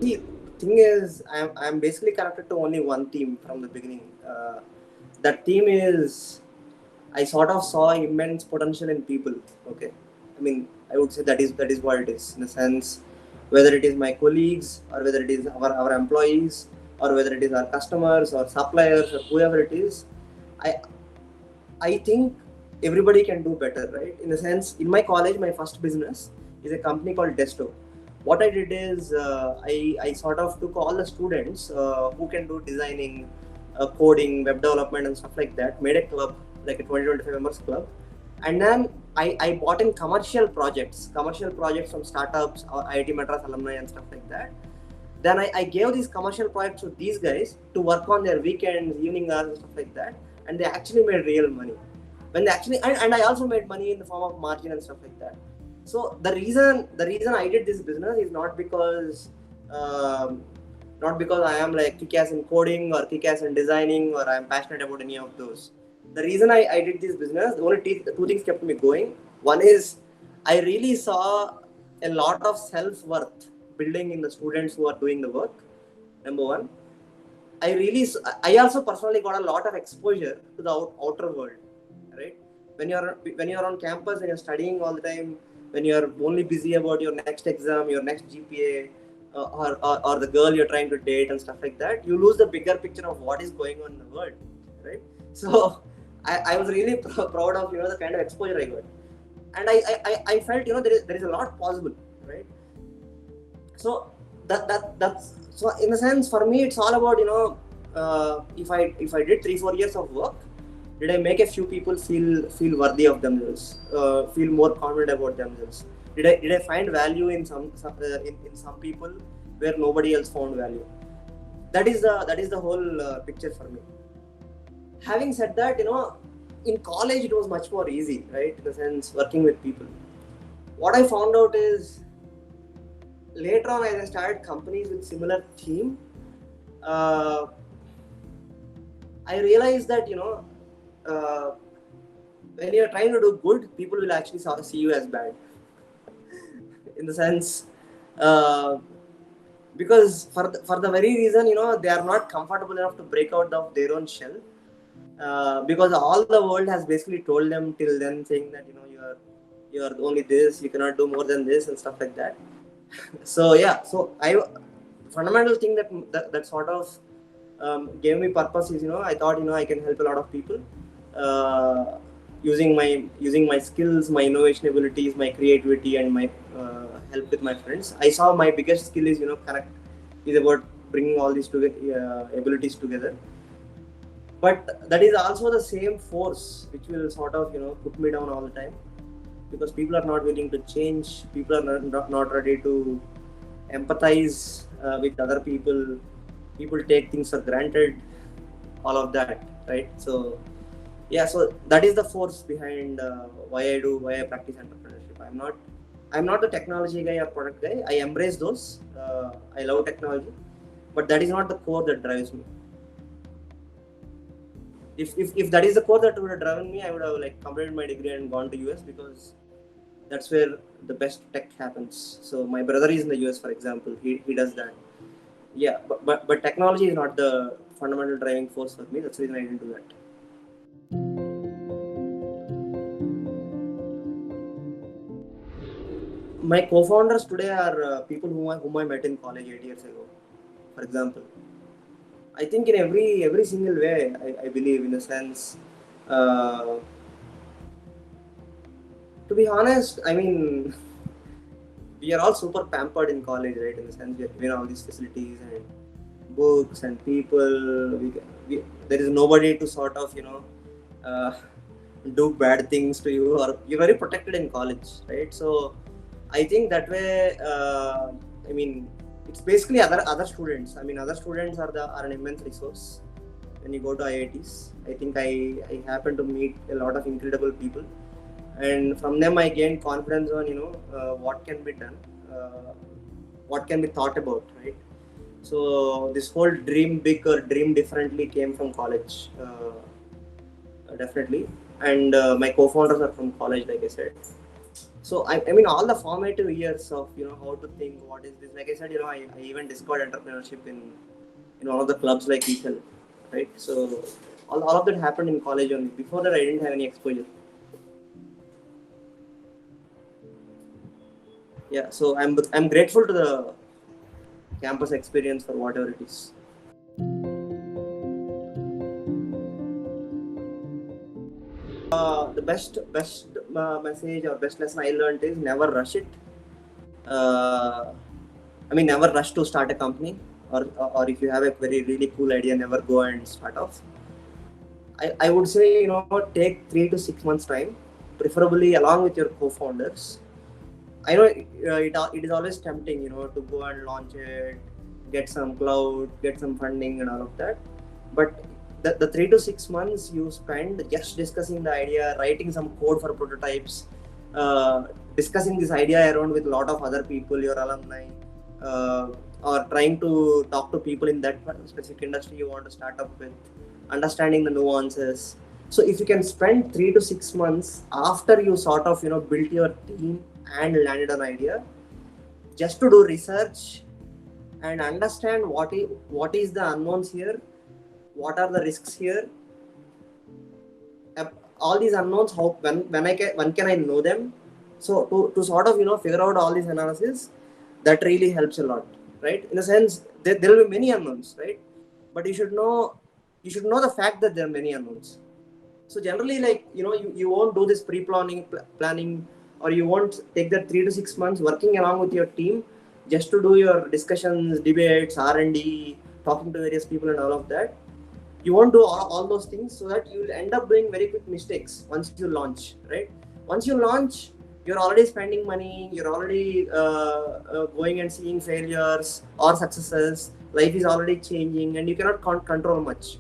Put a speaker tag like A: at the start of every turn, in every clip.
A: See, thing is, I'm basically connected to only one team from the beginning. That team is, I sort of saw immense potential in people. Okay, I mean, I would say that is what it is in a sense. Whether it is my colleagues or whether it is our employees or whether it is our customers or suppliers or whoever it is, I I think everybody can do better, right? In a sense, in my college, my first business is a company called Desto. What I did is I sort of took all the students who can do designing, coding, web development, and stuff like that, made a club, like a 20-25 members club. And then I bought in commercial projects from startups or IIT Madras alumni and stuff like that. Then I gave these commercial projects to these guys to work on their weekends, evening hours, and stuff like that. And they actually made real money. When they actually, and I also made money in the form of margin and stuff like that. So the reason I did this business is not because I am like kick-ass in coding or kick-ass in designing or I am passionate about any of those. The reason I did this business, the only two things kept me going. One is I really saw a lot of self-worth building in the students who are doing the work. Number one, I also personally got a lot of exposure to the outer world, right? When you're on campus and you're studying all the time, when you're only busy about your next exam, your next GPA, or the girl you're trying to date and stuff like that, you lose the bigger picture of what is going on in the world, right? So I was really proud of the kind of exposure I got, and I felt there is a lot possible, right? So that's so in a sense for me it's all about if I did 3-4 years of work, did I make a few people feel worthy of themselves, feel more confident about themselves? Did I find value in some people where nobody else found value? That is the whole picture for me. Having said that, in college it was much more easy, right? In the sense working with people. What I found out is later on as I started companies with similar theme, uh, I realized that when you're trying to do good, people will actually see you as bad. In the sense, uh, because for the very reason they are not comfortable enough to break out of their own shell, because all the world has basically told them till then, saying that you are only this, you cannot do more than this and stuff like that. So yeah, so I fundamental thing that sort of gave me purpose is I thought I can help a lot of people, uh, using my skills, my innovation abilities, my creativity, and my help with my friends. I saw my biggest skill is connect is about bringing all these abilities together. But that is also the same force which will sort of put me down all the time, because people are not willing to change. People are not ready to empathize with other people. People take things for granted, all of that, right? So yeah, so that is the force behind why I practice entrepreneurship. I'm not the technology guy or product guy. I embrace those. I love technology, but that is not the core that drives me. If that is the core that would have driven me, I would have like completed my degree and gone to US, because that's where the best tech happens. So my brother is in the US, for example. He does that. Yeah, but technology is not the fundamental driving force for me. That's the reason I didn't do that. My co-founders today are people whom I met in college 8 years ago, for example. I think in every single way, I believe in a sense. Uh, to be honest, I mean, we are all super pampered in college, right? In the sense we are given all these facilities and books and people. There is nobody to sort of uh, do bad things to you, or you're very protected in college, right? So I think that way. I mean, it's basically other students. I mean, other students are an immense resource when you go to IITs. I think I happen to meet a lot of incredible people, and from them I gained confidence on what can be done, uh, what can be thought about, right? So this whole dream big or dream differently came from college, definitely. And my co-founders are from college, like I said. So I mean, all the formative years of how to think, what is this? Like I said, I even discovered entrepreneurship in one of the clubs like ESL, right? So all of that happened in college only. Before that, I didn't have any exposure. Yeah, so I'm grateful to the campus experience for whatever it is. The best message or best lesson I learned is never rush it. I mean, never rush to start a company, or if you have a very really cool idea, never go and start off. I would say take 3 to 6 months time, preferably along with your co-founders. I know it is always tempting, to go and launch it, get some cloud, get some funding and all of that. But the 3 to 6 months you spend just discussing the idea, writing some code for prototypes, discussing this idea around with a lot of other people, your alumni, or trying to talk to people in that specific industry you want to start up with, understanding the nuances. So if you can spend 3 to 6 months after you sort of built your team and landed an idea, just to do research and understand what is the unknowns here, what are the risks here, all these unknowns, how when can I know them? So to sort of figure out all these analysis, that really helps a lot, right? In a sense, there will be many unknowns, right? But you should know the fact that there are many unknowns. So generally, like you won't do this planning, or you won't take that 3 to 6 months working along with your team just to do your discussions, debates, R&D, talking to various people and all of that. You won't do all those things, so that you'll end up doing very quick mistakes once you launch, right? Once you launch, you're already spending money, you're already going and seeing failures or successes, life is already changing, and you cannot control much.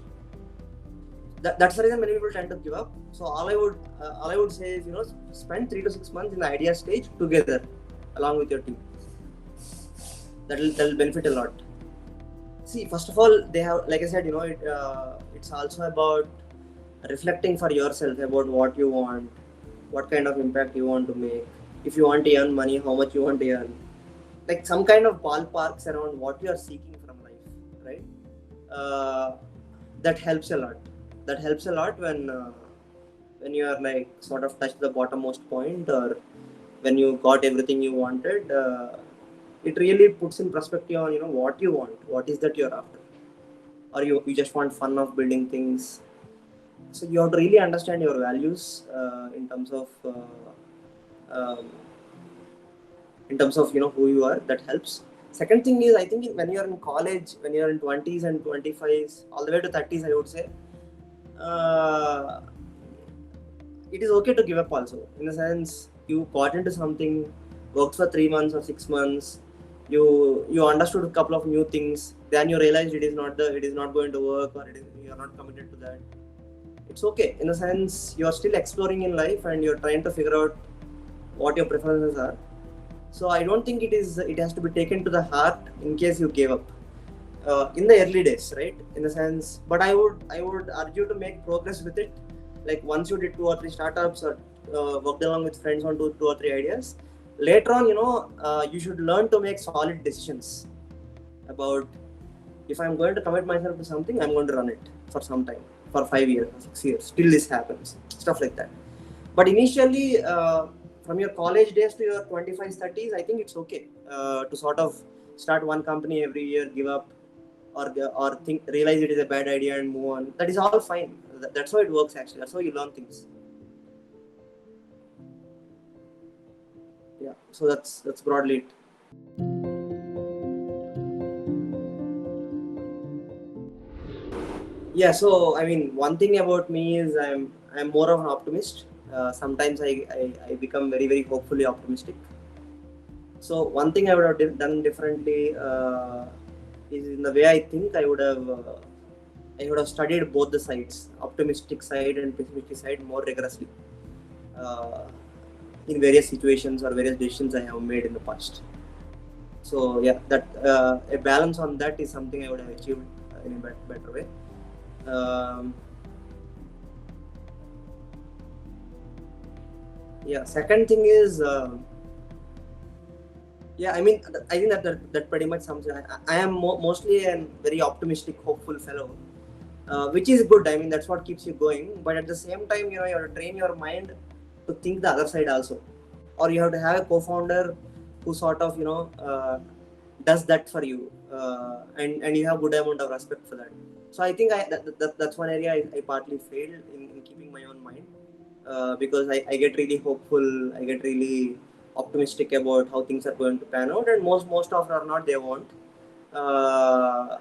A: That's the reason many people tend to give up. So all I would say is spend 3 to 6 months in the idea stage together along with your team. That'll benefit a lot. See, first of all, they have, like I said, it's also about reflecting for yourself about what you want, what kind of impact you want to make. If you want to earn money, how much you want to earn, like some kind of ballparks around what you are seeking from life, right? That helps a lot. That helps a lot when you are like sort of touched the bottommost point, or when you got everything you wanted. It really puts in perspective on what you want, what is that you're after, or you just want fun of building things. So you have to really understand your values in terms of um, who you are. That helps. Second thing is, I think when you're in college, when you're in 20s and 25s all the way to 30s, I would say it is okay to give up also. In the sense, you got into something, worked for 3 months or 6 months, you understood a couple of new things, then you realized it is not going to work, or you are not committed to that. It's okay. In a sense, you are still exploring in life and you're trying to figure out what your preferences are. So I don't think it has to be taken to the heart in case you gave up in the early days, right? In a sense, but I would urge you to make progress with it. Like once you did 2 or 3 startups, or worked along with friends on 2 or 3 ideas, later on you should learn to make solid decisions about, if I'm going to commit myself to something, I'm going to run it for some time, for 5 years, 6 years, till this happens, stuff like that. But initially, from your college days to your 25s, 30s, I think it's okay to sort of start one company every year, give up, or realize it is a bad idea and move on. That is all fine. That's how it works actually. That's how you learn things. Yeah. So that's broadly it. Yeah. So I mean, one thing about me is I'm more of an optimist. Sometimes I become very, very hopefully optimistic. So one thing I would have done differently is, in the way I think, I would have studied both the sides, optimistic side and pessimistic side, more rigorously in various situations or various decisions I have made in the past. So yeah, that a balance on that is something I would have achieved in a better way. Yeah. Second thing is, yeah, I mean, I think that pretty much sums it. I am mostly a very optimistic, hopeful fellow, which is good. I mean, that's what keeps you going. But at the same time, you have to train your mind to think the other side also, or you have to have a co-founder who sort of does that for you, and you have good amount of respect for that. So I think that's one area I partly failed in keeping my own mind, because I get really hopeful, I get really optimistic about how things are going to pan out, and most of are not, they won't. Uh,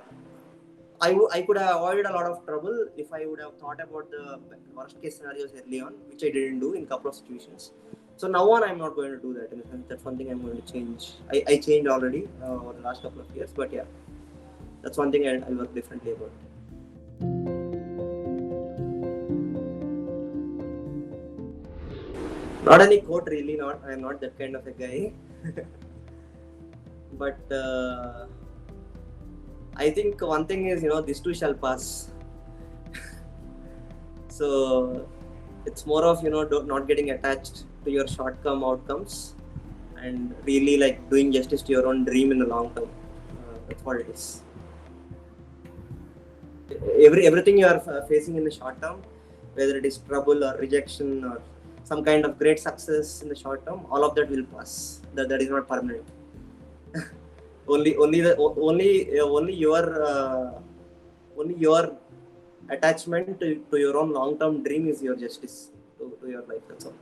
A: I could have avoided a lot of trouble if I would have thought about the worst case scenarios early on, which I didn't do in a couple of situations. So now on, I'm not going to do that. In a sense, that's one thing I'm going to change. I changed already over the last couple of years, but yeah, that's one thing I'll work differently about. Not any quote, really. Not. I'm not that kind of a guy. But I think one thing is, this too shall pass. So it's more of not getting attached to your short-term outcomes, and really like doing justice to your own dream in the long term. That's what it is. Everything you are facing in the short term, whether it is trouble or rejection or some kind of great success in the short term, all of that will pass. That is not permanent. Only your attachment to your own long term dream is your justice to your life. That's all.